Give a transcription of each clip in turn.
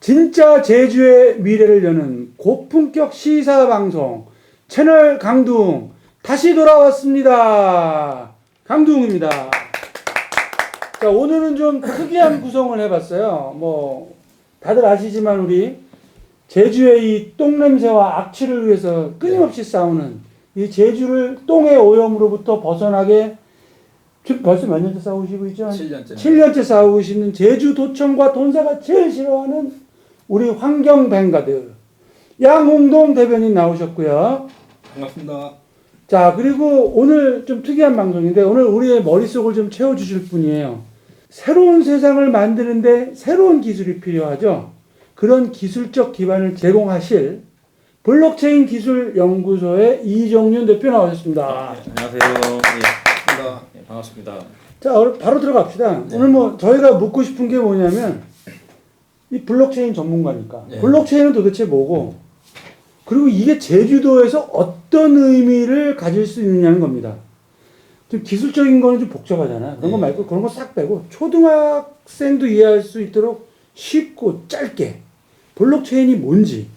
진짜 제주의 미래를 여는 고품격 시사 방송 채널 강둥 다시 돌아왔습니다. 강둥입니다. 자, 오늘은 좀 특이한 구성을 해봤어요. 뭐 다들 아시지만 우리 제주의 이 똥냄새와 악취를 위해서 끊임없이 싸우는 이 제주를 똥의 오염으로부터 벗어나게 지금 벌써 몇 년째 싸우시고 있죠? 7년째 싸우고 있는 제주도청과 돈사가 제일 싫어하는 우리 환경 뱅가드 양홍동 대변인 나오셨고요. 반갑습니다. 자, 그리고 오늘 좀 특이한 방송인데 오늘 우리의 머릿속을 좀 채워주실 분이에요. 새로운 세상을 만드는데 새로운 기술이 필요하죠. 그런 기술적 기반을 제공하실 블록체인 기술연구소의 이정윤 대표 나오셨습니다. 네, 안녕하세요. 반갑습니다. 네, 반갑습니다. 자, 바로 들어갑시다. 네. 오늘 뭐 저희가 묻고 싶은 게 뭐냐면 이 블록체인 전문가니까 네. 블록체인은 도대체 뭐고 그리고 이게 제주도에서 어떤 의미를 가질 수 있느냐는 겁니다. 좀 기술적인 거는 좀 복잡하잖아요. 그런 거 네. 말고 그런 거 싹 빼고 초등학생도 이해할 수 있도록 쉽고 짧게 블록체인이 뭔지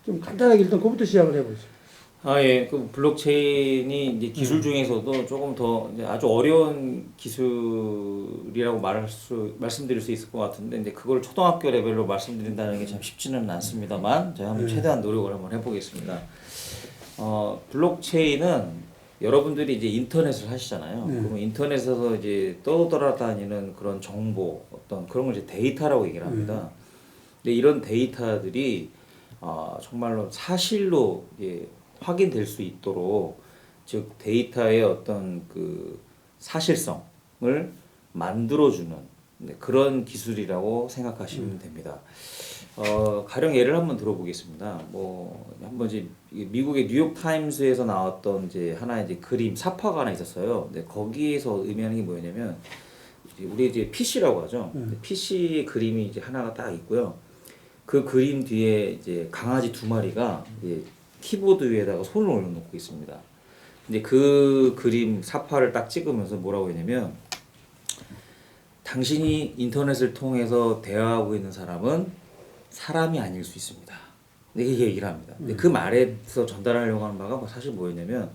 좀 간단하게 일단 그것부터 시작을 해보죠. 예. 그 블록체인이 이제 기술 중에서도 조금 더 이제 아주 어려운 기술이라고 말씀드릴 수 있을 것 같은데, 이제 그걸 초등학교 레벨로 말씀드린다는 게 참 쉽지는 않습니다만, 제가 한번 최대한 노력을 한번 해보겠습니다. 블록체인은 여러분들이 이제 인터넷을 하시잖아요. 그러면 인터넷에서 이제 떠돌아다니는 그런 정보, 어떤 그런 걸 이제 데이터라고 얘기를 합니다. 근데 이런 데이터들이 정말로 사실로 확인될 수 있도록, 즉 데이터의 어떤 그 사실성을 만들어주는 그런 기술이라고 생각하시면 됩니다. 가령 예를 한번 들어보겠습니다. 한번 이제 미국의 뉴욕 타임스에서 나왔던 이제 하나의 이제 그림 사파가 하나 있었어요. 근데 거기에서 의미하는 게 뭐냐면 우리 이제 PC라고 하죠. PC 그림이 이제 하나가 딱 있고요. 그 그림 뒤에 이제 강아지 두 마리가 이제 키보드 위에다가 손을 올려놓고 있습니다. 근데 그 그림 사파를 딱 찍으면서 뭐라고 했냐면, 당신이 인터넷을 통해서 대화하고 있는 사람은 사람이 아닐 수 있습니다. 이게 얘기를 합니다. 근데 그 말에서 전달하려고 하는 바가 사실 뭐였냐면,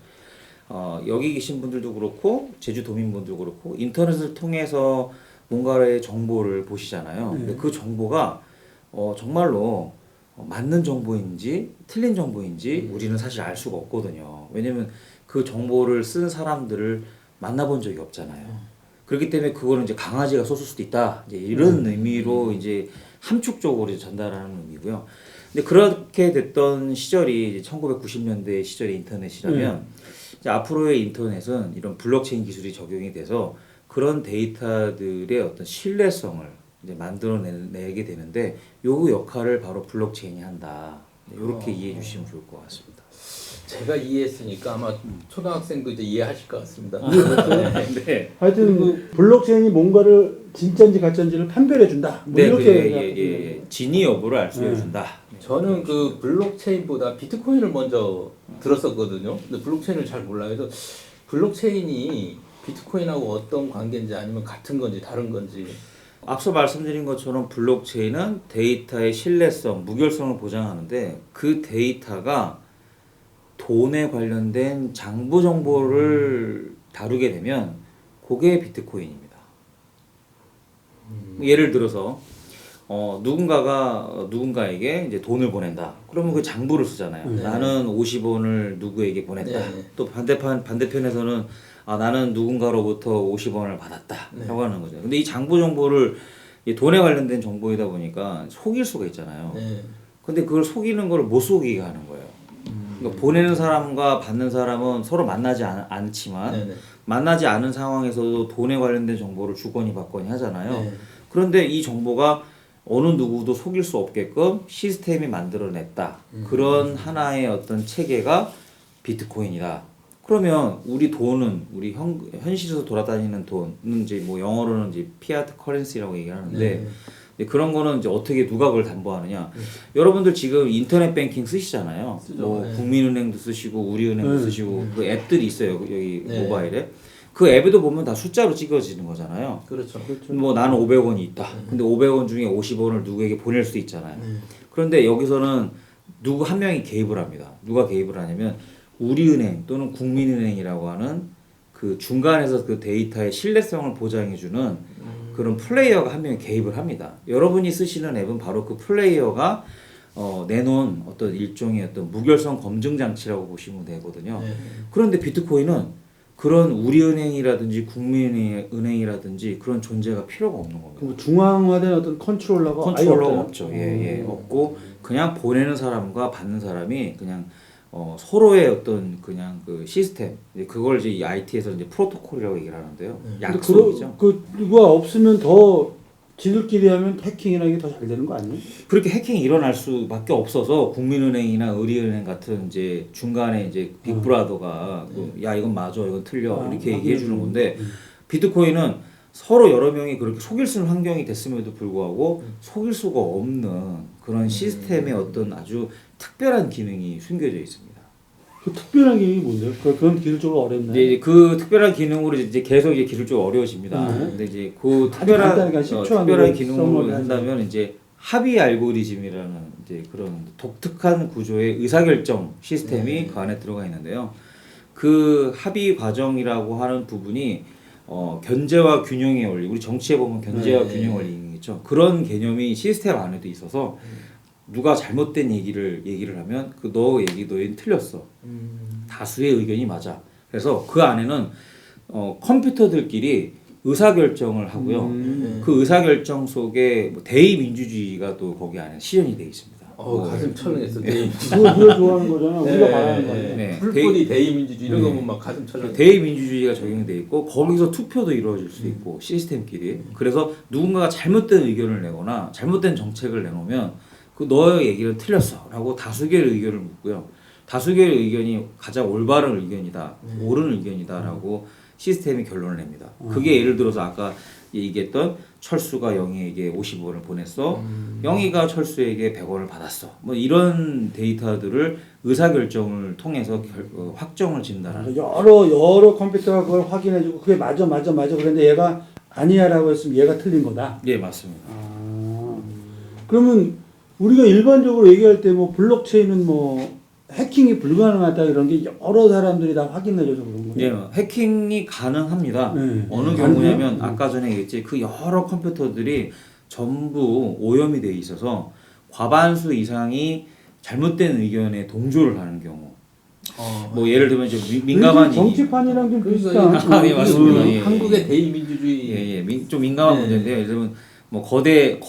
여기 계신 분들도 그렇고 제주도민분들도 그렇고 인터넷을 통해서 뭔가의 정보를 보시잖아요. 근데 그 정보가 정말로 맞는 정보인지 틀린 정보인지 우리는 사실 알 수가 없거든요. 왜냐면 그 정보를 쓴 사람들을 만나본 적이 없잖아요. 그렇기 때문에 그거는 이제 강아지가 썼을 수도 있다. 이제 이런 의미로 이제 함축적으로 이제 전달하는 의미고요. 근데 그렇게 됐던 시절이 이제 1990년대 시절의 인터넷이라면 이제 앞으로의 인터넷은 이런 블록체인 기술이 적용이 돼서 그런 데이터들의 어떤 신뢰성을 이제 만들어내게 되는데, 요 역할을 바로 블록체인이 한다. 이렇게 이해해 주시면 좋을 것 같습니다. 제가 이해했으니까 아마 초등학생도 이제 이해하실 것 같습니다. 네. 하여튼 그 블록체인이 뭔가를 진짜인지 가짜인지를 판별해 준다. 뭐 네, 이렇게 진위 여부를 알 수 해준다. 저는 그 블록체인보다 비트코인을 먼저 들었었거든요. 근데 블록체인을 잘 몰라요. 그래서 블록체인이 비트코인하고 어떤 관계인지 아니면 같은 건지 다른 건지. 앞서 말씀드린 것처럼 블록체인은 데이터의 신뢰성, 무결성을 보장하는데, 그 데이터가 돈에 관련된 장부 정보를 다루게 되면 그게 비트코인입니다. 예를 들어서 누군가가 누군가에게 이제 돈을 보낸다. 그러면 그 장부를 쓰잖아요. 나는 50원을 누구에게 보냈다. 또 반대편에서는 나는 누군가로부터 50원을 받았다. 라고 하는 거죠. 근데 이 장부 정보를 돈에 관련된 정보이다 보니까 속일 수가 있잖아요. 근데 그걸 속이는 걸 못 속이게 하는 거예요. 그러니까 보내는 사람과 받는 사람은 서로 만나지 않지만 만나지 않은 상황에서도 돈에 관련된 정보를 주거니 받거니 하잖아요. 그런데 이 정보가 어느 누구도 속일 수 없게끔 시스템이 만들어냈다. 그런 하나의 어떤 체계가 비트코인이다. 그러면 우리 돈은, 우리 현실에서 돌아다니는 돈은 이제 뭐 영어로는 이제 피아트 커런시라고 얘기하는데, 그런 거는 이제 어떻게 누가 그걸 담보하느냐? 여러분들 지금 인터넷 뱅킹 쓰시잖아요. 국민은행도 쓰시고 우리은행도 쓰시고 그 앱들이 있어요. 여기 모바일에. 그 앱에도 보면 다 숫자로 찍어지는 거잖아요. 그렇죠. 뭐 나는 500원이 있다. 근데 500원 중에 50원을 누구에게 보낼 수 있잖아요. 그런데 여기서는 누구 한 명이 개입을 합니다. 누가 개입을 하냐면 우리은행 또는 국민은행이라고 하는 그 중간에서 그 데이터의 신뢰성을 보장해주는 그런 플레이어가 한 명이 개입을 합니다. 여러분이 쓰시는 앱은 바로 그 플레이어가 내놓은 어떤 일종의 어떤 무결성 검증 장치라고 보시면 되거든요. 그런데 비트코인은 그런 우리은행이라든지 국민은행이라든지 그런 존재가 필요가 없는 겁니다. 뭐 중앙화된 어떤 컨트롤러가 아예 없죠. 없고 그냥 보내는 사람과 받는 사람이 그냥 서로의 어떤 그냥 그 시스템 그걸 이제 이 IT에서 이제 프로토콜이라고 얘기를 하는데요. 약속이죠. 그거 없으면 더 지들끼리 하면 해킹이나 이게 더 잘 되는 거 아니에요? 그렇게 해킹이 일어날 수밖에 없어서 국민은행이나 의리은행 같은 이제 중간에 이제 빅브라더가 야 이건 맞아 이건 틀려 이렇게 얘기해 주는 건데 비트코인은 서로 여러 명이 그렇게 속일 수 있는 환경이 됐음에도 불구하고 속일 수가 없는 그런 시스템의 어떤 아주 특별한 기능이 숨겨져 있습니다. 그 특별한 기능이 뭔데요? 그건 기술적으로 어렵나요? 이제 그 특별한 기능으로 이제 계속 이제 기술적으로 어려워집니다. 근데 이제 그 특별한 기능으로 한다면 이제 합의 알고리즘이라는 이제 그런 독특한 구조의 의사결정 시스템이 그 안에 들어가 있는데요. 그 합의 과정이라고 하는 부분이 견제와 균형의 원리, 우리 정치에 보면 견제와 균형 원리겠죠. 그런 개념이 시스템 안에도 있어서 누가 잘못된 얘기를 하면 그 너 얘기는 틀렸어. 다수의 의견이 맞아. 그래서 그 안에는 컴퓨터들끼리 의사결정을 하고요. 그 의사결정 속에 뭐 대의민주주의가 또 거기 안에 실현이 되어 있습니다. 가슴 철렁했어. 그걸 좋아하는 거잖아. 우리가 말하는 거예요. 풀뿌리 대의민주주의 이런 거 보면 막 가슴 철렁. 대의민주주의가 적용돼 있고 거기서 투표도 이루어질 수 있고 시스템끼리. 그래서 누군가가 잘못된 의견을 내거나 잘못된 정책을 내놓으면 그 너의 얘기는 틀렸어라고 다수결 의견을 묻고요. 다수결 의견이 가장 올바른 의견이다, 옳은 의견이다라고 시스템이 결론을 냅니다. 그게 예를 들어서 아까 얘기했던 철수가 영희에게 50원을 보냈어, 영희가 철수에게 100원을 받았어. 뭐 이런 데이터들을 의사결정을 통해서 확정을 진다라는. 여러 컴퓨터가 그걸 확인해주고 그게 맞아 그런데 얘가 아니야라고 했으면 얘가 틀린 거다. 네 맞습니다. 그러면 우리가 일반적으로 얘기할 때 뭐 블록체인은 뭐 해킹이 불가능하다 이런 게 여러 사람들이 다 확인해줘서 그런 거예요. 네, 해킹이 가능합니다. 어느 경우냐면 아까 전에 얘기했지 그 여러 컴퓨터들이 전부 오염이 돼 있어서 과반수 이상이 잘못된 의견에 동조를 하는 경우. 뭐 예를 들면 좀 민감한 정치판이랑 좀 비슷한. 예, 맞습니다. 한국의 대의민주주의. 좀 민감한 문제인데요. 예를 들면 뭐 거대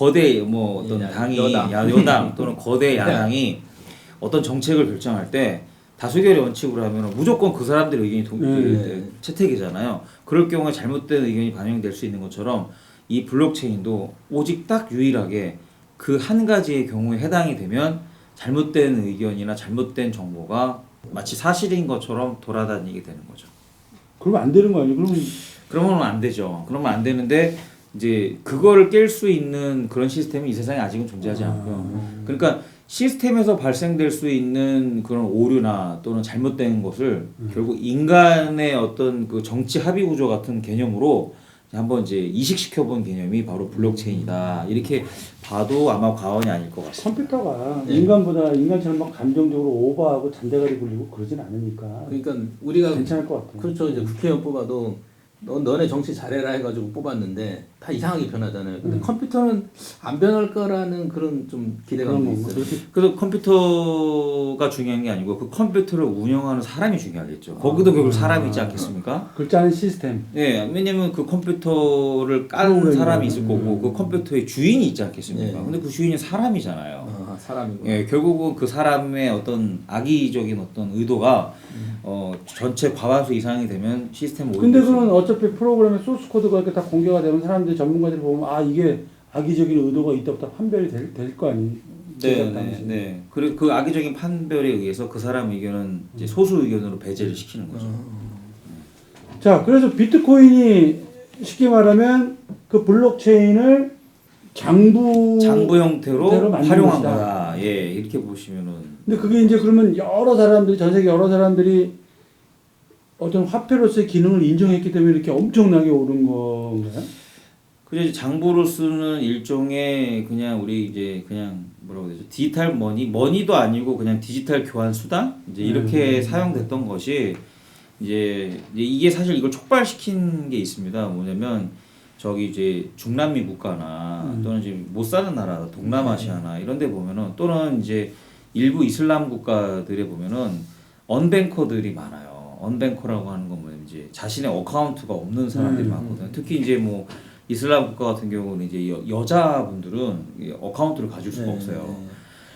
뭐 어떤 당이 여당 또는 거대 야당이 어떤 정책을 결정할 때 다수결의 원칙으로 하면 무조건 그 사람들의 의견이 채택이잖아요. 그럴 경우에 잘못된 의견이 반영될 수 있는 것처럼 이 블록체인도 오직 딱 유일하게 그 한 가지의 경우에 해당이 되면 잘못된 의견이나 잘못된 정보가 마치 사실인 것처럼 돌아다니게 되는 거죠. 그러면 안 되는 거 아니에요? 그러면 안 되죠. 그러면 안 되는데 이제 그거를 깰 수 있는 그런 시스템이 이 세상에 아직은 존재하지 않고요. 그러니까 시스템에서 발생될 수 있는 그런 오류나 또는 잘못된 것을 결국 인간의 어떤 그 정치 합의 구조 같은 개념으로 한번 이제 이식시켜 본 개념이 바로 블록체인이다. 이렇게 봐도 아마 과언이 아닐 것 같습니다. 컴퓨터가 인간처럼 막 감정적으로 오버하고 잔대가리 굴리고 그러진 않으니까. 그러니까 우리가 괜찮을 것 같아요. 그렇죠. 이제 국회의원 뽑아도 너네 정치 잘해라 해가지고 뽑았는데 다 이상하게 변하잖아요. 근데 컴퓨터는 안 변할 거라는 그런 좀 기대감도 있어요. 그래서 컴퓨터가 중요한 게 아니고 그 컴퓨터를 운영하는 사람이 중요하겠죠. 거기도 결국 사람이 있지 않겠습니까? 글자는 시스템. 네, 왜냐면 그 컴퓨터를 까는 사람이 있을 거고 그 컴퓨터의 주인이 있지 않겠습니까? 근데 그 주인이 사람이잖아요. 사람이고. 예, 결국은 그 사람의 어떤 악의적인 어떤 의도가 전체 과반수 이상이 되면 시스템 오염. 근데 그건 어차피 프로그램의 소스 코드가 이렇게 다 공개가 되면 사람들이 전문가들이 보면 이게 악의적인 의도가 있다부터 판별이 될 거 아니에요. 네. 그리고 그 악의적인 판별에 의해서 그 사람 의견은 이제 소수 의견으로 배제를 시키는 거죠. 자, 그래서 비트코인이 쉽게 말하면 그 블록체인을 장부 형태로 활용한 거다. 예, 이렇게 보시면은. 근데 그게 이제 그러면 전 세계 여러 사람들이 어떤 화폐로서의 기능을 인정했기 때문에 이렇게 엄청나게 오른 건가요? 그래서 장부를 쓰는 일종의 그냥 우리 이제 그냥 뭐라고 해야 되죠? 디지털 머니도 아니고 그냥 디지털 교환 수단 이제 이렇게 사용됐던 것이 이제 이게 사실 이걸 촉발시킨 게 있습니다. 뭐냐면 저기 이제 중남미 국가나 또는 이제 못 사는 나라 동남아시아나 이런 데 보면은 또는 이제 일부 이슬람 국가들에 보면은 언뱅커들이 많아요. 언뱅커라고 하는 건 뭐냐면 이제 자신의 어카운트가 없는 사람들이 많거든요. 특히 이제 뭐 이슬람 국가 같은 경우는 이제 여자분들은 어카운트를 가질 수가 없어요.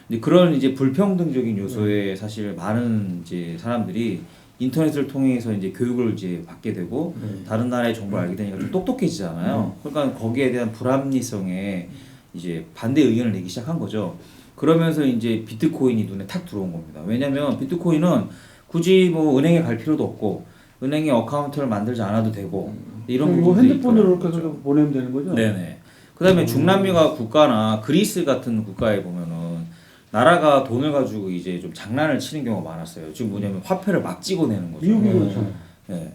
근데 그런 이제 불평등적인 요소에 사실 많은 이제 사람들이 인터넷을 통해서 이제 교육을 이제 받게 되고 다른 나라의 정보를 알게 되니까 좀 똑똑해지잖아요. 그러니까 거기에 대한 불합리성에 이제 반대 의견을 내기 시작한 거죠. 그러면서 이제 비트코인이 눈에 탁 들어온 겁니다. 왜냐면 비트코인은 굳이 뭐 은행에 갈 필요도 없고 은행에 어카운트를 만들지 않아도 되고 이런 이거 부분들이 핸드폰으로 있더라고요. 이렇게 보내면 되는 거죠? 네네. 그다음에 중남미가 국가나 그리스 같은 국가에 보면은 나라가 돈을 가지고 이제 좀 장난을 치는 경우가 많았어요. 지금 뭐냐면 화폐를 막 찍어내는 거죠. 미국이 그렇죠. 네.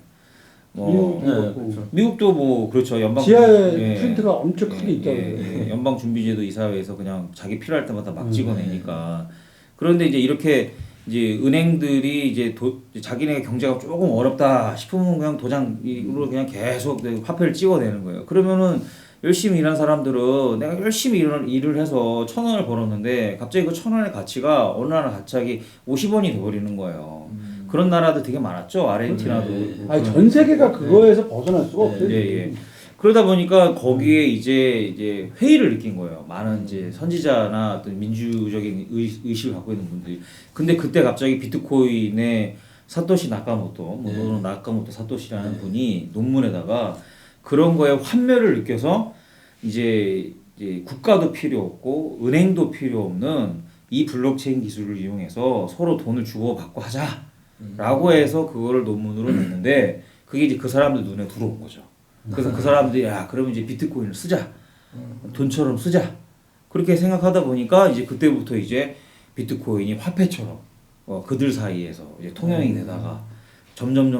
뭐 미국 미국도 뭐 그렇죠. 연방 지하에 프린트가 엄청 크게 있다고요. 연방 준비제도 이사회에서 그냥 자기 필요할 때마다 막 찍어내니까. 그런데 이제 이렇게 이제 은행들이 이제 자기네 경제가 조금 어렵다 싶으면 그냥 도장으로 그냥 계속 화폐를 찍어내는 거예요. 그러면은 열심히 일한 사람들은 내가 열심히 일을 해서 1,000원을 벌었는데 갑자기 그 1,000원의 가치가 어느 날 갑자기 50원이 돼버리는 거예요. 그런 나라도 되게 많았죠. 아르헨티나도. 아니 전 세계가 그거에서 벗어날 수가 없어요. 예. 그러다 보니까 거기에 이제 회의를 느낀 거예요. 많은 이제 선지자나 어떤 민주적인 의식을 갖고 있는 분들이. 근데 그때 갑자기 비트코인의 사토시 나카모토, 또는 나카모토 사토시라는 분이 논문에다가 그런 거에 환멸을 느껴서 이제 국가도 필요 없고 은행도 필요 없는 이 블록체인 기술을 이용해서 서로 돈을 주고받고 하자라고 해서 그거를 논문으로 냈는데 그게 이제 그 사람들 눈에 들어온 거죠. 그래서 그 사람들이 야 그러면 이제 비트코인을 쓰자, 돈처럼 쓰자 그렇게 생각하다 보니까 이제 그때부터 이제 비트코인이 화폐처럼 그들 사이에서 이제 통용이 되다가 점점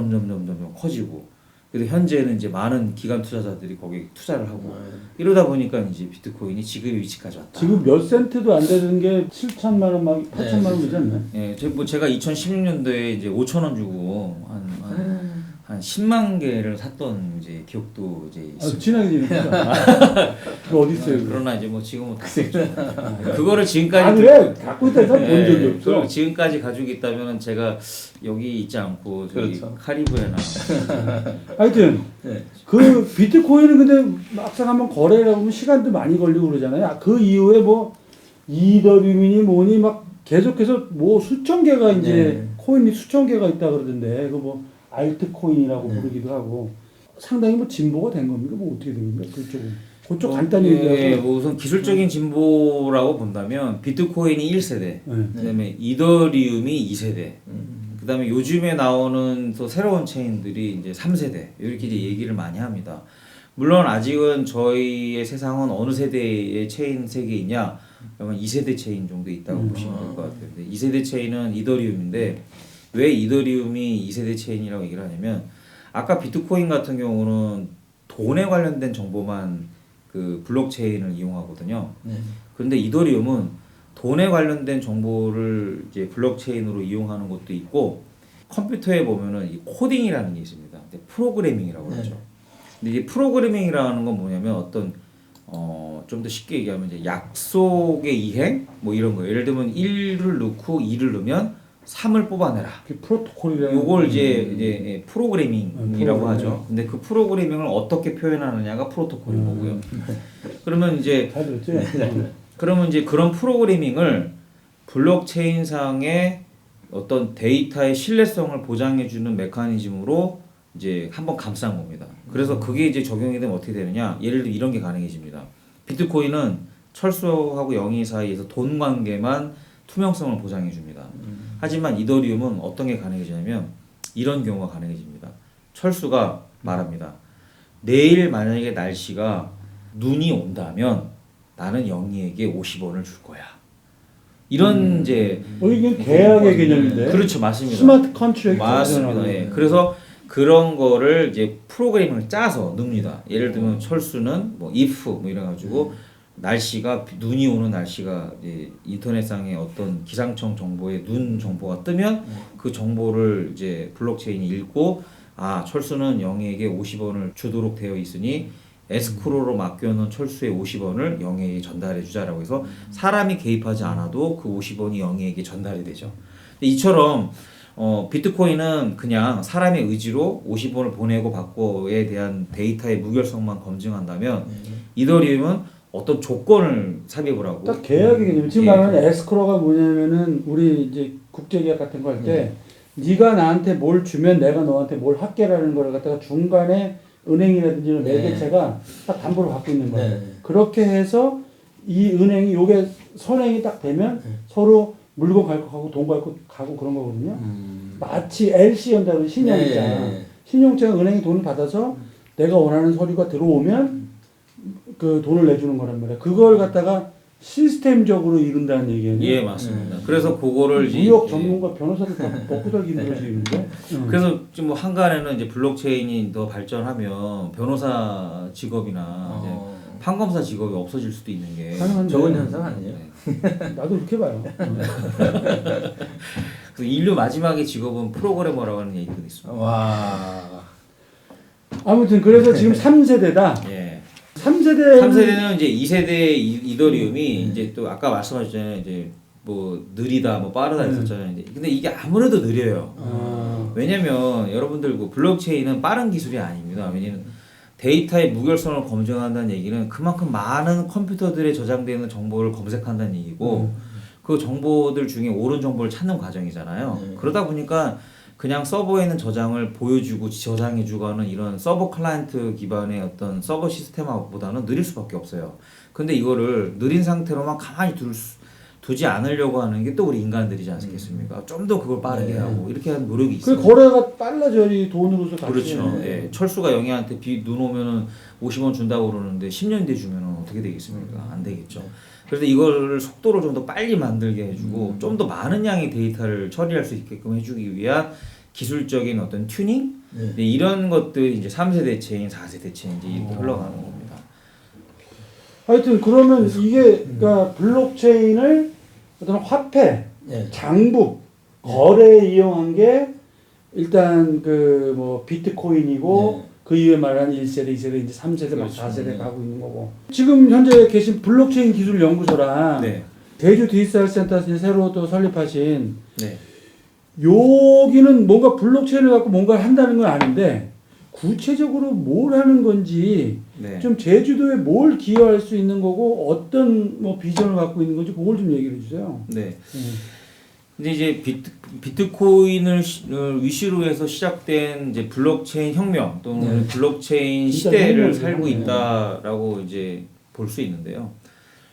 커지고. 그래서 현재는 이제 많은 기관 투자자들이 거기에 투자를 하고 이러다 보니까 이제 비트코인이 지금의 위치까지 왔다. 지금 몇 센트도 안 되는 게 7천만 원, 막 8천만 원 되지 않나요? 예, 제가 2016년도에 이제 5,000원 주고 한 10만 개를 샀던 이제 기억도 이제 있습니다. 진하게 지니까. 그거 어디 있어요? 그러나 이제 뭐 지금은 다 됐죠. 그거를 지금까지 아 그래? 갖고 있다 해서 본 적이 없어. 그걸 지금까지 가지고 있다면은 제가 여기 있지 않고 저기 그렇죠. 카리브해나 하여튼 그 비트코인은 근데 막상 한번 거래를 해보면 시간도 많이 걸리고 그러잖아요. 그 이후에 뭐 이더리움이니 뭐니 막 계속해서 뭐 수천 개가 이제 코인이 수천 개가 있다 그러던데 그 뭐 알트코인이라고 부르기도 하고 상당히 뭐 진보가 된 겁니까? 뭐 어떻게 된 겁니까? 그쪽 간단히 얘기하고. 뭐 우선 기술적인 진보라고 본다면 비트코인이 1세대, 그다음에 이더리움이 2세대, 그다음에 요즘에 나오는 또 새로운 체인들이 이제 3세대 이렇게 이제 얘기를 많이 합니다. 물론 아직은 저희의 세상은 어느 세대의 체인 세계이냐? 그러면 2세대 체인 정도 있다고 보시면 될 것 같아요. 근데 2세대 체인은 이더리움인데 왜 이더리움이 2세대 체인이라고 얘기를 하냐면 아까 비트코인 같은 경우는 돈에 관련된 정보만 그 블록체인을 이용하거든요. 그런데 이더리움은 돈에 관련된 정보를 이제 블록체인으로 이용하는 것도 있고 컴퓨터에 보면은 이 코딩이라는 게 있습니다. 프로그래밍이라고 하죠. 근데 이제 프로그래밍이라는 건 뭐냐면 어떤 좀 더 쉽게 얘기하면 이제 약속의 이행 뭐 이런 거. 예를 들면 1을 넣고 2를 넣으면 3을 뽑아내라. 프로토콜이라는. 요걸 이제 프로그래밍이라고 하죠. 근데 그 프로그래밍을 어떻게 표현하느냐가 프로토콜인 거고요. 그러면 이제 잘 들었지? 그러면 이제 그런 프로그래밍을 블록체인상의 어떤 데이터의 신뢰성을 보장해주는 메커니즘으로 이제 한번 감싼 겁니다. 그래서 그게 이제 적용이 되면 어떻게 되느냐? 예를 들면 이런 게 가능해집니다. 비트코인은 철수하고 영위 사이에서 돈 관계만 투명성을 보장해 줍니다. 하지만 이더리움은 어떤 게 가능해지냐면 이런 경우가 가능해집니다. 철수가 말합니다. 내일 만약에 날씨가 눈이 온다면 나는 영희에게 50원을 줄 거야. 이런 이제 이게 계약의 개념인데. 그렇죠, 맞습니다. 스마트 컨트랙트. 맞습니다. 예. 그래서 그런 거를 이제 프로그램을 짜서 넣습니다. 예를 들면 철수는 뭐 if 뭐 이래가지고 날씨가 눈이 오는 날씨가 이제 인터넷상에 어떤 기상청 정보에 눈 정보가 뜨면 그 정보를 이제 블록체인이 읽고 아 철수는 영희에게 50원을 주도록 되어 있으니 에스크로로 맡겨놓은 철수의 50원을 영희에게 전달해 주자라고 해서 사람이 개입하지 않아도 그 50원이 영희에게 전달이 되죠. 근데 이처럼 비트코인은 그냥 사람의 의지로 50원을 보내고 받고에 대한 데이터의 무결성만 검증한다면 이더리움은 어떤 조건을 삽입을 하고 딱 계약의 개념. 지금 예. 말하는 에스크로가 뭐냐면은 우리 이제 국제계약 같은 거 할 때 네가 나한테 뭘 주면 내가 너한테 뭘 할게라는 걸 갖다가 중간에 은행이라든지 이런 매개체가 딱 담보를 갖고 있는 거예요. 네. 그렇게 해서 이 은행이 요게 선행이 딱 되면 서로 물건 가고 돈 가고 그런 거거든요. 마치 LC 연다는 신용이자 네. 신용자가 은행이 돈을 받아서 내가 원하는 서류가 들어오면 그 돈을 내주는 거란 말이야. 그걸 갖다가 시스템적으로 이룬다는 얘기예요. 예 맞습니다. 그래서 그거를 이제 무역 전문가 변호사들 다 먹고 살기 힘들어지는데. 그래서 지금 뭐 한간에는 이제 블록체인이 더 발전하면 변호사 직업이나 이제 판검사 직업이 없어질 수도 있는 게 가능한데. 좋은 현상 아니에요? 나도 그렇게 봐요. 그래서 인류 마지막의 직업은 프로그래머라고 하는 얘기도 있습니다. 와. 아무튼 그래서 지금 3세대다. 예. 3세대 3세대는 이제 2세대 이더리움이 이제 또 아까 말씀하셨잖아요. 이제 뭐 느리다, 뭐 빠르다 했었잖아요. 이제 근데 이게 아무래도 느려요. 왜냐면 여러분들 그 블록체인은 빠른 기술이 아닙니다. 왜냐면 데이터의 무결성을 검증한다는 얘기는 그만큼 많은 컴퓨터들에 저장되는 정보를 검색한다는 얘기고 그 정보들 중에 옳은 정보를 찾는 과정이잖아요. 그러다 보니까 그냥 서버에 있는 저장을 보여주고 저장해주고 하는 이런 서버 클라이언트 기반의 어떤 서버 시스템보다는 느릴 수밖에 없어요. 근데 이거를 느린 상태로만 가만히 두지 않으려고 하는 게 또 우리 인간들이지 않겠습니까? 좀 더 그걸 빠르게 하고 이렇게 하는 노력이 있어요. 그 거래가 빨라져야 돈으로서 같이. 그렇죠. 예. 철수가 영희한테 눈 오면은 50원 준다고 그러는데 10년 뒤에 주면은 어떻게 되겠습니까? 안 되겠죠. 그래서 이걸 속도를 좀 더 빨리 만들게 해주고 좀 더 많은 양의 데이터를 처리할 수 있게끔 해주기 위한 기술적인 어떤 튜닝 네, 이런 것들이 이제 3세대 체인, 4세대 체인 이제 이렇게 흘러가는 겁니다. 하여튼 그러면 이게 그러니까 블록체인을 어떤 화폐, 네. 장부, 거래에 이용한 게 일단 그 뭐 비트코인이고 그 이후에 말하는 1세대, 2세대, 이제 3세대, 막 그렇죠. 4세대 가고 있는 거고. 지금 현재 계신 블록체인 기술 연구소랑 네. 제주 디지털 센터 새로 또 설립하신 네. 여기는 뭔가 블록체인을 갖고 뭔가를 한다는 건 아닌데 구체적으로 뭘 하는 건지 네. 좀 제주도에 뭘 기여할 수 있는 거고 어떤 뭐 비전을 갖고 있는 건지 그걸 좀 얘기를 해주세요. 네. 근데 이제 비트코인을 위시로 해서 시작된 이제 블록체인 혁명 또는 블록체인 시대를 살고 있다라고 이제 볼 수 있는데요.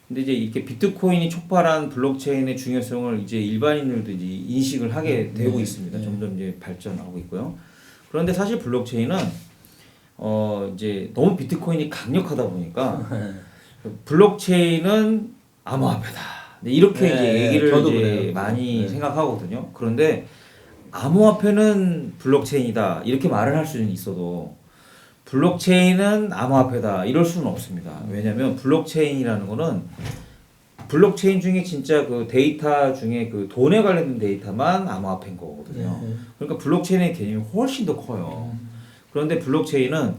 근데 이제 이렇게 비트코인이 촉발한 블록체인의 중요성을 이제 일반인들도 이제 인식을 하게 되고 있습니다. 점점 이제 발전하고 있고요. 그런데 사실 블록체인은 이제 너무 비트코인이 강력하다 보니까 블록체인은 암호화폐다. 이렇게 이제 얘기를 저도 이제 그래요. 많이 생각하거든요. 그런데 암호화폐는 블록체인이다 이렇게 말을 할 수는 있어도 블록체인은 암호화폐다 이럴 수는 없습니다. 왜냐하면 블록체인이라는 거는 블록체인 중에 진짜 그 데이터 중에 그 돈에 관련된 데이터만 암호화폐인 거거든요. 그러니까 블록체인의 개념이 훨씬 더 커요. 그런데 블록체인은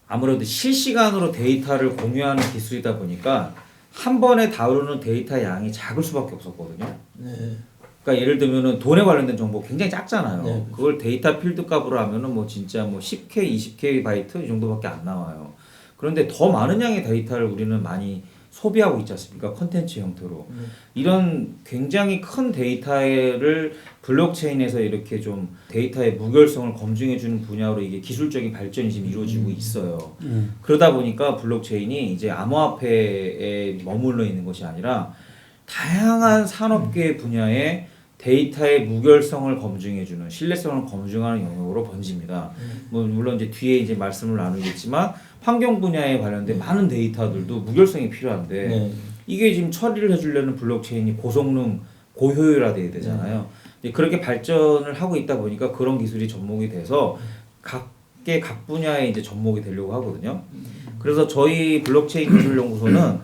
아무래도 실시간으로 데이터를 공유하는 기술이다 보니까 한 번에 다루는 데이터 양이 작을 수밖에 없었거든요. 그러니까 예를 들면은 돈에 관련된 정보 굉장히 작잖아요. 그걸 데이터 필드 값으로 하면은 뭐 진짜 뭐 10K, 20K 바이트 이 정도밖에 안 나와요. 그런데 더 많은 양의 데이터를 우리는 많이 소비하고 있지 않습니까? 컨텐츠 형태로. 이런 굉장히 큰 데이터를 블록체인에서 이렇게 좀 데이터의 무결성을 검증해주는 분야로 이게 기술적인 발전이 지금 이루어지고 있어요. 그러다 보니까 블록체인이 이제 암호화폐에 머물러 있는 것이 아니라 다양한 산업계 분야의 데이터의 무결성을 검증해주는 신뢰성을 검증하는 영역으로 번집니다. 뭐 물론 이제 뒤에 이제 말씀을 나누겠지만 환경 분야에 관련된 많은 데이터들도 무결성이 필요한데 이게 지금 처리를 해주려는 블록체인이 고성능, 고효율화돼야 되잖아요. 이제 그렇게 발전을 하고 있다 보니까 그런 기술이 접목이 돼서 각 분야에 이제 접목이 되려고 하거든요. 그래서 저희 블록체인 기술연구소는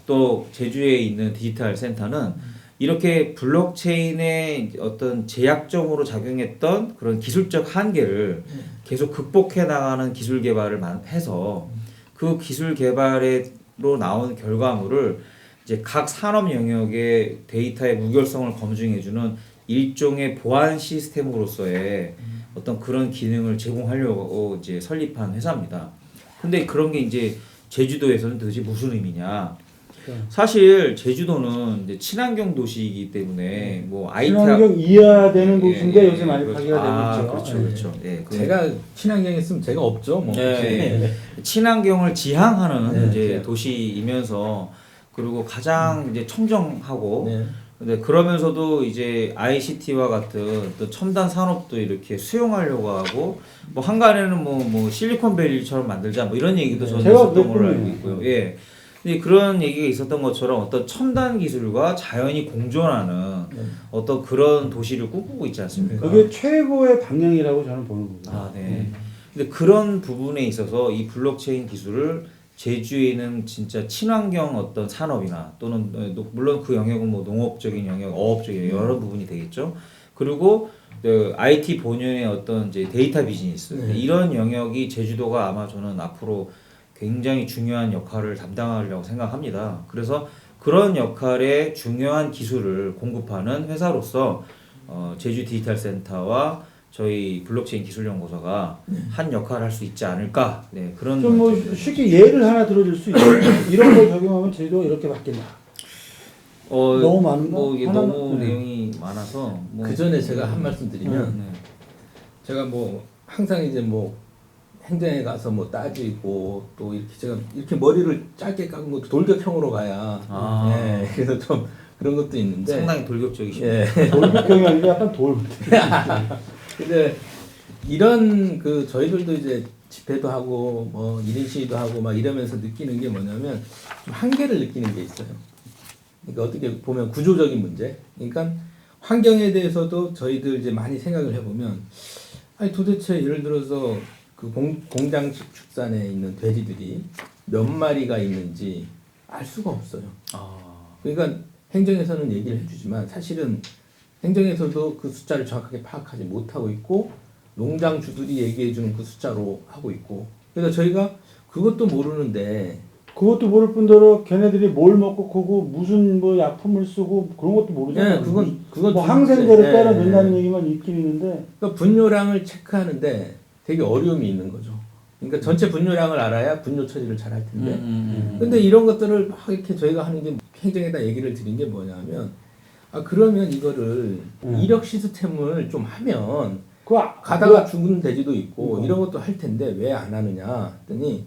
또 제주에 있는 디지털 센터는 이렇게 블록체인의 어떤 제약점으로 작용했던 그런 기술적 한계를 계속 극복해 나가는 기술 개발을 해서 그 기술 개발로 나온 결과물을 이제 각 산업 영역의 데이터의 무결성을 검증해주는 일종의 보안 시스템으로서의 어떤 그런 기능을 제공하려고 이제 설립한 회사입니다. 근데 그런 게 이제 제주도에서는 도대체 무슨 의미냐? 사실 제주도는 이제 친환경 도시이기 때문에 뭐 친환경 이하되는 도시인데 예, 요새 많이 그렇죠. 파괴가 되고 있죠. 그렇죠. 예, 제가 친환경에 있으면 제가 없죠. 뭐. 친환경을 지향하는 네, 이제 네. 도시이면서 그리고 가장 이제 청정하고 네. 근데 그러면서도 이제 ICT와 같은 또 첨단 산업도 이렇게 수용하려고 하고 뭐 한간에는 뭐 실리콘밸리처럼 만들자 뭐 이런 얘기도 저는 제가 있었던 걸로 알고 그랬군요. 있고요. 예. 근데 그런 얘기가 있었던 것처럼 어떤 첨단 기술과 자연이 공존하는 어떤 그런 도시를 꿈꾸고 있지 않습니까? 그게 최고의 방향이라고 저는 보는 거고요. 아, 네. 근데 그런 부분에 있어서 이 블록체인 기술을 제주에는 진짜 친환경 어떤 산업이나 또는 물론 그 영역은 뭐 농업적인 영역, 어업적인 영역 여러 부분이 되겠죠. 그리고 IT 본연의 어떤 이제 데이터 비즈니스 이런 영역이 제주도가 아마 저는 앞으로 굉장히 중요한 역할을 담당하려고 생각합니다. 그래서 그런 역할에 중요한 기술을 공급하는 회사로서 제주 디지털 센터와 저희 블록체인 기술연구소가 한 역할을 할 수 있지 않을까. 네, 그런 좀 뭐 쉽게 예를 하나 들어줄 수 있어요. 이런 걸 적용하면 제도 이렇게 바뀐다. 너무 많은가? 뭐 이게 하나만? 너무 네. 내용이 많아서 뭐 그 전에 제가 한 말씀 드리면 네. 제가 뭐 항상 이제 뭐 행정에 가서 뭐 따지고 또 이렇게 제가 이렇게 머리를 짧게 깎은 것도 돌격형으로 가야 예, 그래서 좀 그런 것도 있는데 상당히 돌격적이시네요. 예. 돌격경이 아니라 약간 돌. 근데 이런 그 저희들도 이제 집회도 하고 뭐 1인 시위도 하고 막 이러면서 느끼는 게 뭐냐면 좀 한계를 느끼는 게 있어요. 그러니까 어떻게 보면 구조적인 문제. 그러니까 환경에 대해서도 저희들 이제 많이 생각을 해보면 아니 도대체 예를 들어서 그 공장식 축산에 있는 돼지들이 몇 마리가 있는지 알 수가 없어요. 그러니까 행정에서는 얘기를 해주지만 사실은 행정에서도 그 숫자를 정확하게 파악하지 못하고 있고 농장주들이 얘기해주는 그 숫자로 하고 있고 그래서 저희가 그것도 모르는데 그것도 모를 뿐더러 걔네들이 뭘 먹고 크고 무슨 뭐 약품을 쓰고 그런 것도 모르잖아요. 예, 그건 뭐 항생제를 예, 따라 예. 넣는다는 얘기만 있긴 있는데 그러니까 분뇨량을 체크하는데 되게 어려움이 있는 거죠. 그러니까 전체 분뇨량을 알아야 분뇨 처리를 잘 할 텐데 근데 이런 것들을 막 이렇게 저희가 하는 게 행정에다 얘기를 드린 게 뭐냐면 아 그러면 이거를 이력 시스템을 좀 하면 가다가 죽은 돼지도 있고 이런 것도 할 텐데 왜 안 하느냐 했더니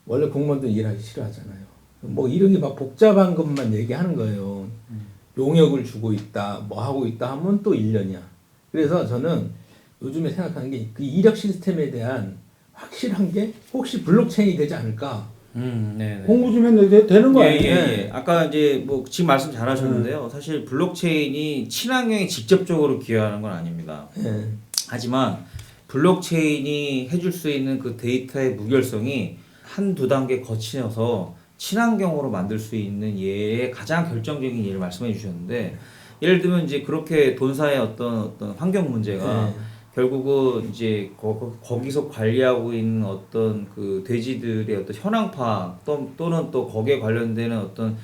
원래 공무원들 일하기 싫어하잖아요. 뭐 이런 게 막 복잡한 것만 얘기하는 거예요. 용역을 주고 있다 뭐 하고 있다 하면 또 1년이야. 그래서 저는 요즘에 생각하는 게 그 이력 시스템에 대한 확실한 게 혹시 블록체인이 되지 않을까. 네. 공부 좀 했는데 되는 거 아니에요? 예. 아까 이제 뭐 지금 말씀 잘하셨는데요. 사실 블록체인이 친환경에 직접적으로 기여하는 건 아닙니다. 예. 하지만 블록체인이 해줄 수 있는 그 데이터의 무결성이 한두 단계 거치면서 친환경으로 만들 수 있는 예의 가장 결정적인 예를 말씀해 주셨는데 예를 들면 이제 그렇게 돈사의 어떤 환경 문제가 결국은 이제 거기서 관리하고 있는 어떤 그 돼지들의 어떤 현황 파악 또는 또 거기에 관련되는 어떤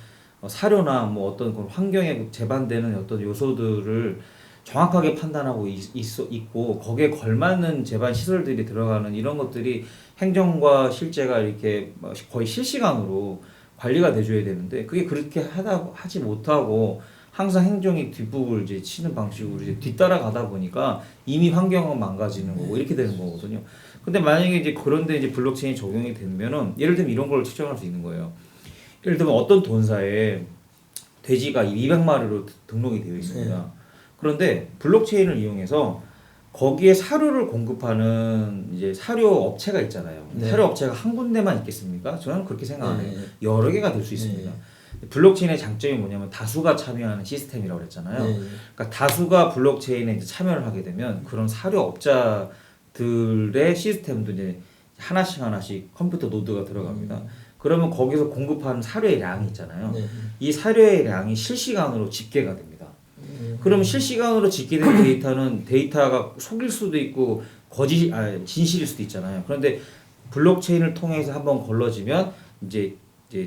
사료나 뭐 어떤 그런 환경에 재반되는 어떤 요소들을 정확하게 판단하고 있고 거기에 걸맞는 재반 시설들이 들어가는 이런 것들이 행정과 실제가 이렇게 거의 실시간으로 관리가 돼줘야 되는데 그게 그렇게 하지 못하고 항상 행정이 뒷북을 이제 치는 방식으로 이제 뒤따라가다 보니까 이미 환경은 망가지는 거고 이렇게 되는 거거든요. 근데 만약에 이제 그런데 이제 블록체인이 적용이 되면은 예를 들면 이런 걸 측정할 수 있는 거예요. 예를 들면 어떤 돈사에 돼지가 200마리로 등록이 되어 있습니다. 그런데 블록체인을 이용해서 거기에 사료를 공급하는 이제 사료 업체가 있잖아요. 사료 업체가 한 군데만 있겠습니까? 저는 그렇게 생각 안 해요. 여러 개가 될 수 있습니다. 블록체인의 장점이 뭐냐면 다수가 참여하는 시스템이라고 그랬잖아요. 네. 그러니까 다수가 블록체인에 이제 참여를 하게 되면 그런 사료업자들의 시스템도 이제 하나씩 컴퓨터 노드가 들어갑니다. 그러면 거기서 공급하는 사료의 양이 있잖아요. 네. 이 사료의 양이 실시간으로 집계가 됩니다. 그러면 실시간으로 집계된 데이터는 데이터가 속일 수도 있고 진실일 수도 있잖아요. 그런데 블록체인을 통해서 한번 걸러지면 이제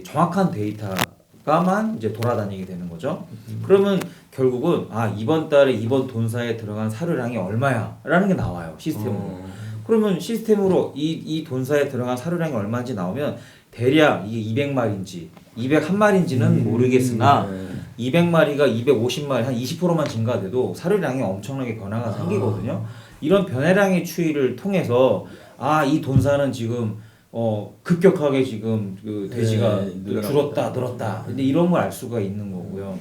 정확한 데이터가만 이제 돌아다니게 되는 거죠. 그러면 결국은 이번 달에 이번 돈사에 들어간 사료량이 얼마야라는 게 나와요, 시스템으로. 그러면 시스템으로 이 돈사에 들어간 사료량이 얼마인지 나오면 대략 이게 200마리인지 201마리인지는 모르겠으나 200마리가 250마리 한 20%만 증가돼도 사료량이 엄청나게 변화가 생기거든요. 이런 변화량의 추이를 통해서 이 돈사는 지금 급격하게 지금 그 돼지가 늘었다. 근데 이런 걸 알 수가 있는 거고요.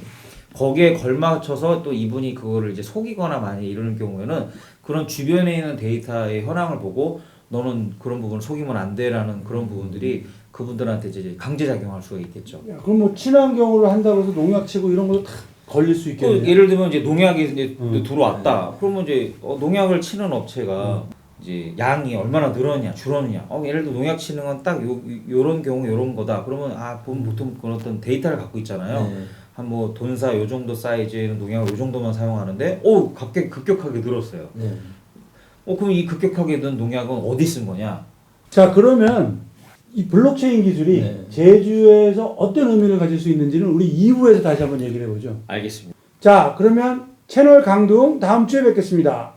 거기에 걸맞춰서 또 이분이 그거를 이제 속이거나 많이 이러는 경우에는 그런 주변에 있는 데이터의 현황을 보고 너는 그런 부분을 속이면 안 돼라는 그런 부분들이 그분들한테 이제 강제작용할 수가 있겠죠. 야, 그럼 뭐 친환경으로 한다고 해서 농약 치고 이런 것도 다 걸릴 수 또 있겠네요. 예를 들면 이제 농약이 이제 들어왔다. 그러면 이제 농약을 치는 업체가 이제 양이 얼마나 늘었냐, 줄었냐. 예를 들어 농약 치는 건 딱 요런 경우 요런 거다. 그러면 보면 보통 그런 어떤 데이터를 갖고 있잖아요. 네. 한 뭐 돈사 요 정도 사이즈에는 농약을 요 정도만 사용하는데 갑자기 급격하게 늘었어요. 네. 그럼 이 급격하게 는 농약은 어디 쓴 거냐? 자, 그러면 이 블록체인 기술이 네. 제주에서 어떤 의미를 가질 수 있는지는 우리 2부에서 다시 한번 얘기를 해보죠. 알겠습니다. 자, 그러면 채널 강동 다음 주에 뵙겠습니다.